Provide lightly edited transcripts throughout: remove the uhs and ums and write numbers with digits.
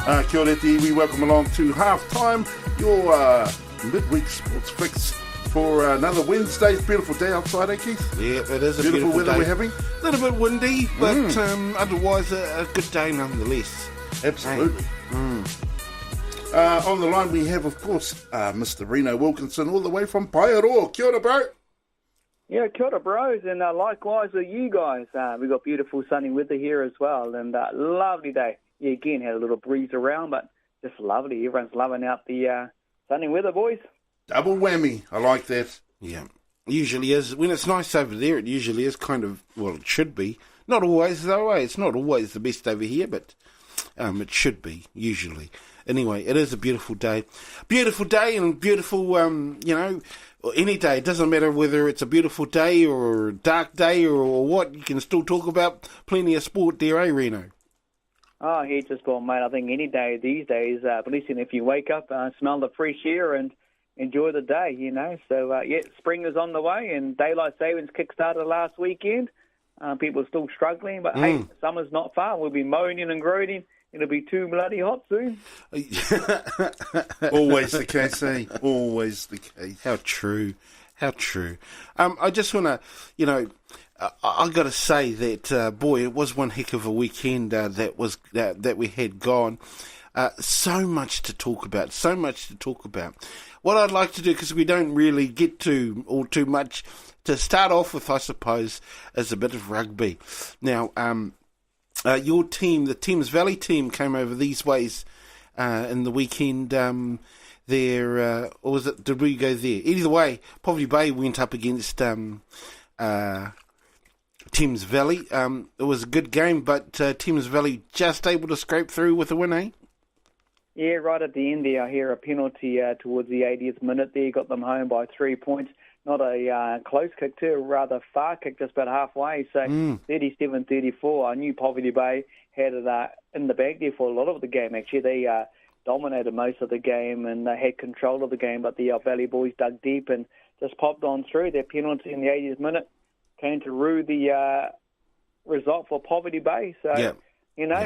Kia ora te iwi, welcome along to Half-time, your midweek sports fix for another Wednesday. It's a beautiful day outside, eh, Keith? Yeah, it is a beautiful weather day. We're having. A little bit windy, but otherwise a good day nonetheless. Absolutely. On the line we have, of course, Mr. Rino Wilkinson, all the way from Paeroa. Kia ora, bro. Yeah, kia ora, bros, and likewise with you guys. We've got beautiful sunny weather here as well, and lovely day. Yeah, again, had a little breeze around, but just lovely. Everyone's loving out the sunny weather, boys. Double whammy. I like that. Yeah, usually is. When it's nice over there, it usually is kind of, well, it should be. Not always, though, eh? It's not always the best over here, but it should be, usually. Anyway, it is a beautiful day. Beautiful day and beautiful, any day. It doesn't matter whether it's a beautiful day or a dark day or what. You can still talk about plenty of sport there, eh, Reno? Oh, yeah, just well, mate. I think any day these days, but listen, if you wake up, smell the fresh air and enjoy the day, you know. So, spring is on the way and daylight savings kick-started last weekend. People are still struggling, but hey, summer's not far. We'll be moaning and groaning. It'll be too bloody hot soon. Always the case, eh? Always the case. How true. How true. I just want to, I got to say that, boy, it was one heck of a weekend that we had gone. So much to talk about. What I'd like to do, because we don't really get to all too much, to start off with, I suppose, is a bit of rugby. Now, your team, the Thames Valley team, came over these ways in the weekend. Or was it? Did we go there? Either way, Poverty Bay went up against Thames Valley. It was a good game, but Thames Valley just able to scrape through with a win, eh? Yeah, right at the end there, I hear a penalty towards the 80th minute there. Got them home by 3 points. Not a close kick too, rather far kick, just about halfway. So 37-34. I knew Poverty Bay had it in the bag there for a lot of the game. Actually, they dominated most of the game and they had control of the game. But the Valley boys dug deep and just popped on through. Their penalty in the 80th minute came to rue the result for Poverty Bay. So,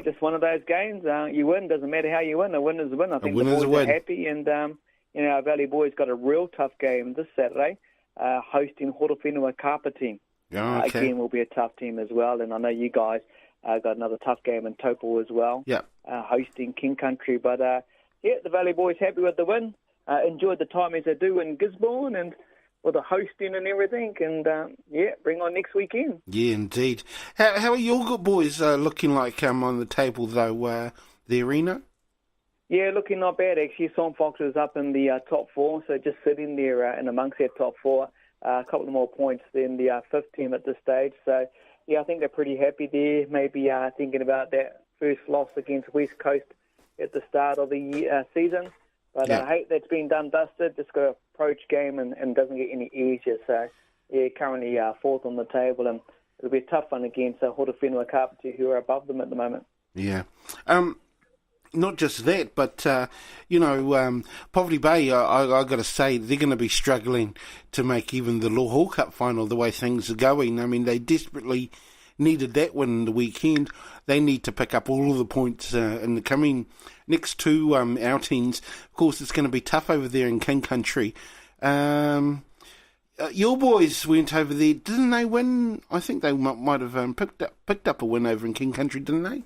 just one of those games. You win, doesn't matter how you win. A win is a win. I think the boys are happy. And, our Valley boys got a real tough game this Saturday. Hosting Horowhenua Kapa team. Again, will be a tough team as well. And I know you guys got another tough game in Taupo as well. Hosting King Country. But, the Valley boys happy with the win. Enjoyed the time as they do in Gisborne and with the hosting and everything. And, bring on next weekend. Yeah, indeed. How are your good boys looking like on the table, though, there, Reno? Yeah, looking not bad, actually. Song Fox is up in the top four, so just sitting there in amongst their top four. A couple of more points than the fifth team at this stage. So, I think they're pretty happy there. Maybe thinking about that first loss against West Coast at the start of the season. But hey, that's been done, dusted. Just got an approach game and doesn't get any easier. So, currently fourth on the table. And it'll be a tough one against Horowhenua Kapa, who are above them at the moment. Yeah. Not just that, but, Poverty Bay, I got to say, they're going to be struggling to make even the Hall Cup final the way things are going. I mean, they desperately needed that win in the weekend. They need to pick up all of the points in the coming next two outings. Of course, it's going to be tough over there in King Country. Your boys went over there, didn't they win? I think they might have picked up a win over in King Country, didn't they?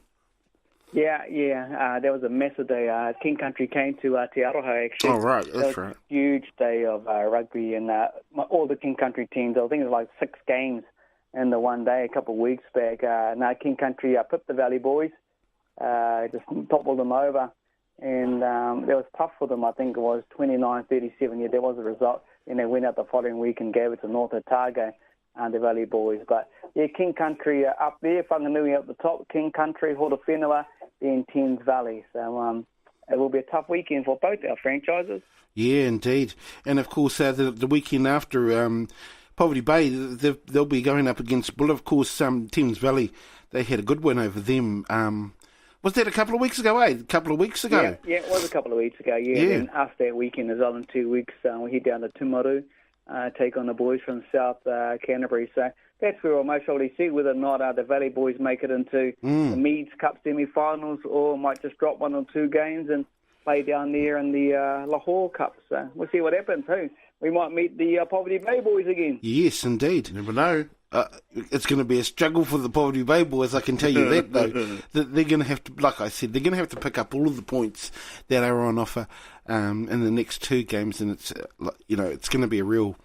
Yeah. That was a massive day. King Country came to Te Aroha, actually. Oh, right. That's right. A huge day of rugby, and all the King Country teams, I think it was like 6 games in the one day a couple of weeks back. King Country pipped the Valley boys, just toppled them over, and that was tough for them. I think it was 29-37. Yeah, that was the result. And they went out the following week and gave it to North Otago. The Valley boys. But, King Country up there, Whanganui at the top, King Country, Horowhenua, then Thames Valley. So it will be a tough weekend for both our franchises. Yeah, indeed. And, of course, the weekend after Poverty Bay, they'll be going up against Bull. Of course, Thames Valley, they had a good win over them. Was that a couple of weeks ago, eh? A couple of weeks ago? Yeah, it was a couple of weeks ago, And after that weekend as well, in 2 weeks, we head down to Timaru, take on the boys from South Canterbury. So that's where I'll most probably see whether or not the Valley boys make it into the Meads Cup semi-finals, or might just drop 1 or 2 games and play down there in the Lahore Cup. So we'll see what happens. Hey, we might meet the Poverty Bay boys again. Yes, indeed. Never know. It's going to be a struggle for the Poverty Bay boys, I can tell you that, though. They're going to have to, like I said, they're going to have to pick up all of the points that are on offer in the next 2 games, and it's it's going to be a real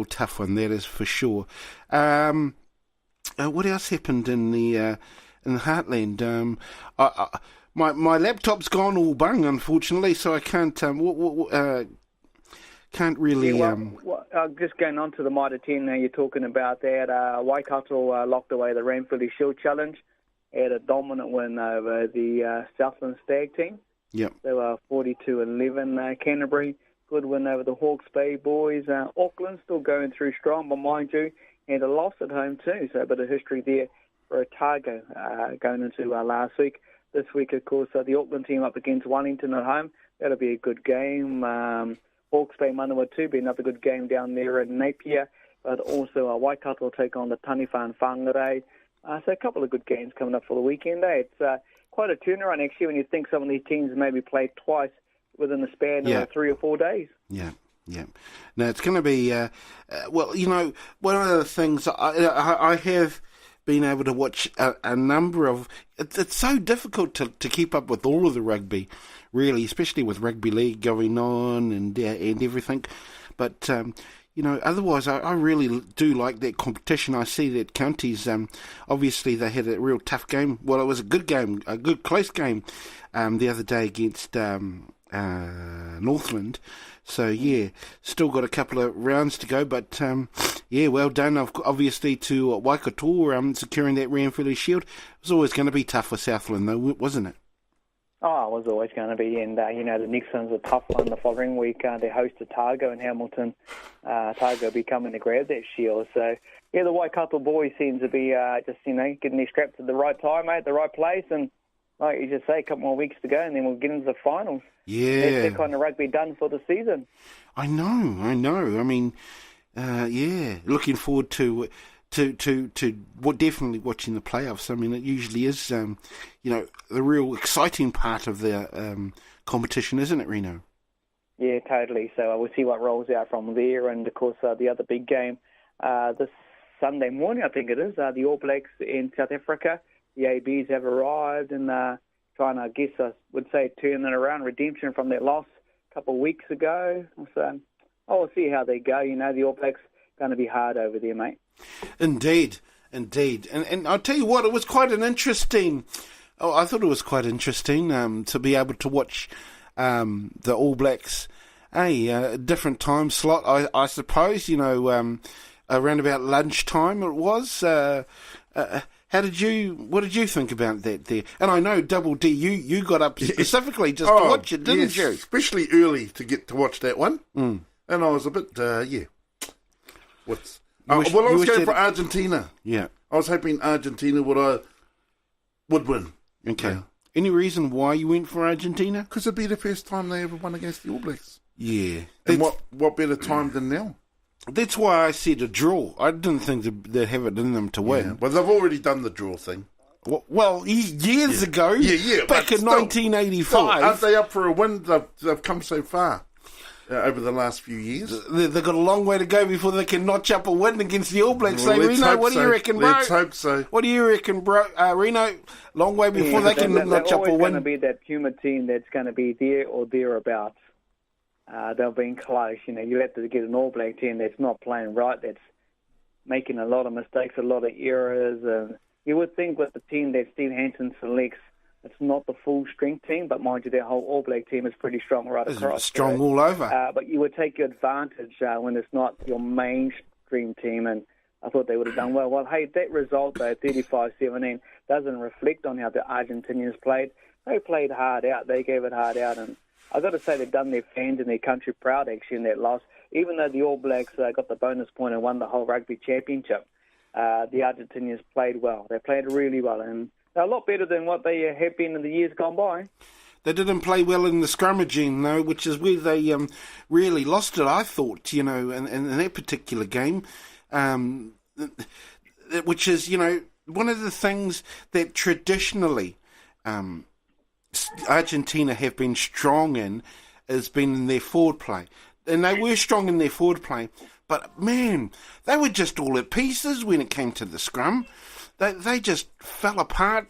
tough one, that is for sure. What else happened in the Heartland? My laptop's gone all bung, unfortunately, so I can't really. Just going on to the Mitre 10, now you're talking about that. Waikato locked away the Ranfurly Shield Challenge, had a dominant win over the Southland Stag team. Yep. They were 42-11. Canterbury, good win over the Hawke's Bay boys. Auckland still going through strong, but mind you, had a loss at home too, so a bit of history there for Otago going into last week. This week, of course, the Auckland team up against Wellington at home. That'll be a good game. Hawke's Bay Manawa too, be another good game down there in Napier. But also Waikato will take on the Taniwha and Whangarei. So a couple of good games coming up for the weekend. It's quite a turnaround actually when you think some of these teams maybe played twice within the span of 3 or 4 days. Yeah. No, it's going to be, one of the things I have been able to watch a number of, it's so difficult to keep up with all of the rugby, really, especially with rugby league going on and everything. But, otherwise I really do like that competition. I see that counties, obviously they had a real tough game. Well, it was a good game, a good close game the other day against Northland. So, yeah, still got a couple of rounds to go, but, well done, obviously, to Waikato securing that Ranfurly Shield. It was always going to be tough for Southland, though, wasn't it? Oh, it was always going to be, and, the next one's a tough one the following week. They host Otago in Hamilton. Otago will be coming to grab that shield. So, yeah, the Waikato boys seem to be getting their straps at the right time, at the right place, and like you just say, a couple more weeks to go, and then we'll get into the finals. Yeah. That's that kind of rugby done for the season. I know. I mean, looking forward to definitely watching the playoffs. I mean, it usually is, the real exciting part of the competition, isn't it, Reno? Yeah, totally. So we'll see what rolls out from there. And, of course, the other big game this Sunday morning, I think it is, the All Blacks in South Africa. The ABs have arrived and trying to, I would say, turn it around, redemption from their loss a couple of weeks ago. So we'll see how they go. The All Blacks going to be hard over there, mate. Indeed. And I'll tell you what, it was quite an interesting... I thought it was quite interesting to be able to watch the All Blacks a different time slot, I suppose, around about lunchtime it was. What did you think about that there? And I know, Double D, you got up specifically just to watch it, didn't you? Especially early to get to watch that one. Mm. And I was a bit, I was going for Argentina. Yeah. I was hoping Argentina would win. Okay. Yeah. Any reason why you went for Argentina? Because it'd be the first time they ever won against the All Blacks. Yeah. And what better time than now? That's why I said a draw. I didn't think they'd have it in them to win. Yeah, well, they've already done the draw thing. Well, years ago. Yeah. Back in 1985. Aren't they up for a win? They've come so far over the last few years. They've got a long way to go before they can notch up a win against the All Blacks. Well, Reno, what do you reckon, bro? Let's hope so. What do you reckon, bro? Reno, long way before they can notch up a win. They're always going to be that humid team that's going to be there or thereabouts. They'll be close. You'll have to get an All Black team that's not playing right, that's making a lot of mistakes, a lot of errors. You would think with the team that Steve Hansen selects, it's not the full strength team, but mind you, their whole All Black team is pretty strong right across. It's strong all over. But you would take your advantage when it's not your mainstream team, and I thought they would have done well. Well, hey, that result, though, 35-17, doesn't reflect on how the Argentinians played. They played hard out. They gave it hard out, and I've got to say they've done their fans and their country proud, actually, in that loss. Even though the All Blacks got the bonus point and won the whole rugby championship, the Argentinians played well. They played really well, and they're a lot better than what they have been in the years gone by. They didn't play well in the scrummaging, though, which is where they really lost it, I thought, in that particular game. which is, one of the things that traditionally Argentina have been strong in has been in their forward play. And they were strong in their forward play, but man, they were just all at pieces when it came to the scrum. They just fell apart,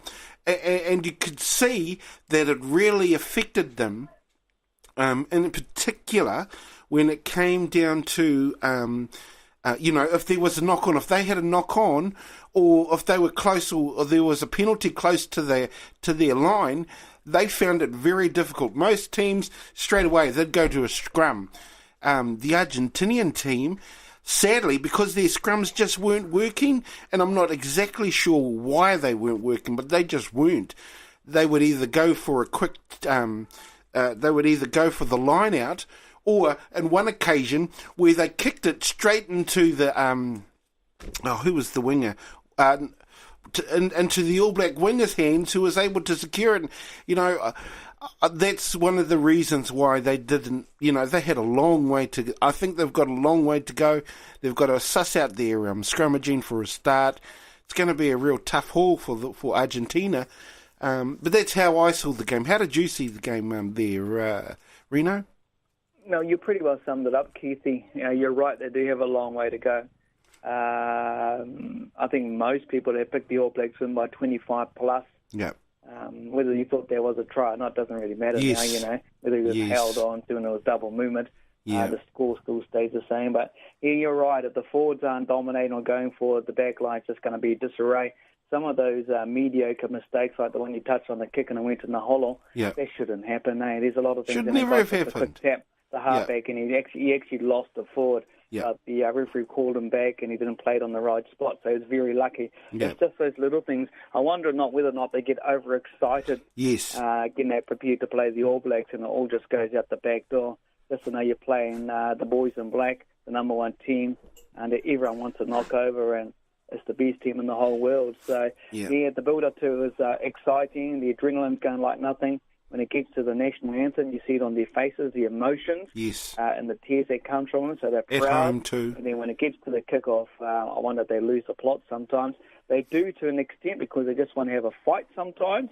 and you could see that it really affected them, in particular when it came down to, if there was a knock-on, if they had a knock-on, or if they were close, or there was a penalty close to their line, they found it very difficult. Most teams, straight away, they'd go to a scrum. The Argentinian team, sadly, because their scrums just weren't working, and I'm not exactly sure why they weren't working, but they just weren't. They would either go for a quick, they would either go for the line out, or in one occasion where they kicked it straight into the, who was the winger? Into the All Black winger's hands, who was able to secure it. That's one of the reasons why they didn't, they had a long way to, I think they've got a long way to go. They've got to suss out their scrummaging for a start. It's going to be a real tough haul for Argentina. But that's how I saw the game. How did you see the game there, Rino? No, you pretty well summed it up, Keithy. You're right, they do have a long way to go. I think most people have picked the All Blacks win by 25 plus. Yeah. Whether you thought there was a try or not doesn't really matter now, whether he was held on to and it was double movement. The score still stays the same. But you're right, if the forwards aren't dominating or going forward, the back line's just going to be disarray. Some of those mediocre mistakes, like the one you touched on, the kick and it went in the hollow, that shouldn't happen. There's a lot of things. Should never have happened. The halfback, and he actually lost the forward. The referee called him back, and he didn't play it on the right spot, so he's very lucky. It's just those little things. I wonder whether or not they get overexcited. Yes. Getting that prepared to play the All Blacks, and it all just goes out the back door. Just to know you're playing the boys in black, the number one team, and everyone wants to knock over, and it's the best team in the whole world. So, the build-up to it is exciting. The adrenaline's going like nothing. When it gets to the national anthem, you see it on their faces, the emotions, and the tears that come from them, so they're proud. At home too. And then when it gets to the kick-off, I wonder if they lose the plot sometimes. They do to an extent because they just want to have a fight sometimes.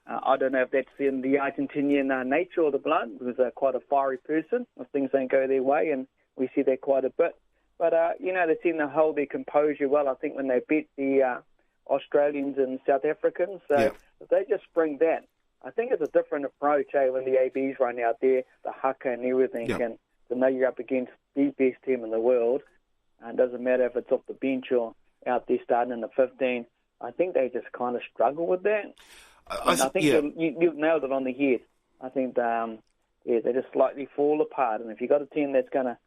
I don't know if that's in the Argentinian nature or the blood, because they're quite a fiery person if things don't go their way, and we see that quite a bit. But, they seem to hold their composure well. I think when they beat the Australians and South Africans, if they just bring that, I think it's a different approach, when the ABs run out there, the haka and everything, and to know you're up against the best team in the world, and it doesn't matter if it's off the bench or out there starting in the 15. I think they just kind of struggle with that. I think you've nailed it on the head. I think they just slightly fall apart, and if you've got a team that's going to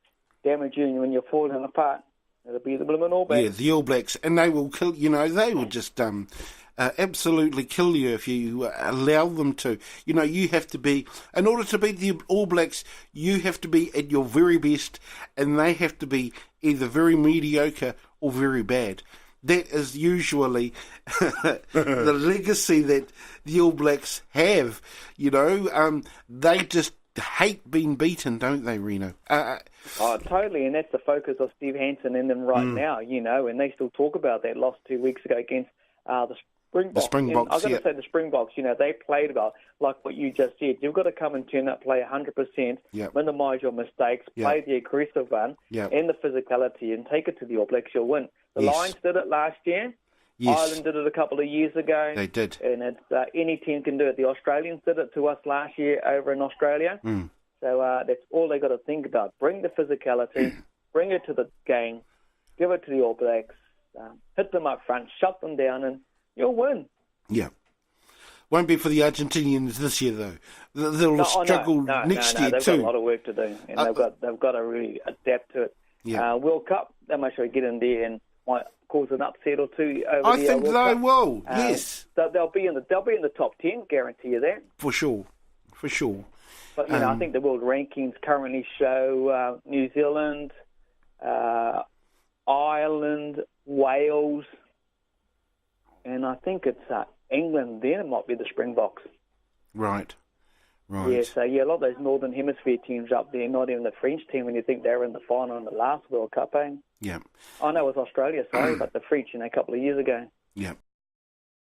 damage you when you're falling apart, it'll be the blooming All Blacks. Yeah, the All Blacks, and they will kill. They will just absolutely kill you if you allow them to. You have to be, in order to beat the All Blacks, you have to be at your very best, and they have to be either very mediocre or very bad. That is usually the legacy that the All Blacks have. They just hate being beaten, don't they, Rino? Totally, and that's the focus of Steve Hansen and them right now, and they still talk about that loss 2 weeks ago against the Springboks. The Springboks, I was going to say the Springboks, they played about, like what you just said. You've got to come and turn up, play 100%, minimise your mistakes, play the aggressive one, and the physicality, and take it to the All Blacks, you'll win. The Lions did it last year. Ireland did it a couple of years ago. They did. And it's any team can do it. The Australians did it to us last year over in Australia. So that's all they got to think about. Bring the physicality, bring it to the game, give it to the All Blacks, hit them up front, shut them down, and you'll win. Yeah. Won't be for the Argentinians this year, though. They'll struggle next year, they've too. They've got a lot of work to do, and they've got to really adapt to it. World Cup, they might sure get in there and might cause an upset or two over I think they will, yes. They'll be in the top 10, guarantee you that. For sure. But, I think the world rankings currently show New Zealand, Ireland, Wales, and I think it's England then. It might be the Springboks. Right. Yeah, so a lot of those Northern Hemisphere teams up there, not even the French team when you think they were in the final in the last World Cup, eh? Yeah. I know it was Australia, sorry, but the French, a couple of years ago. Yeah.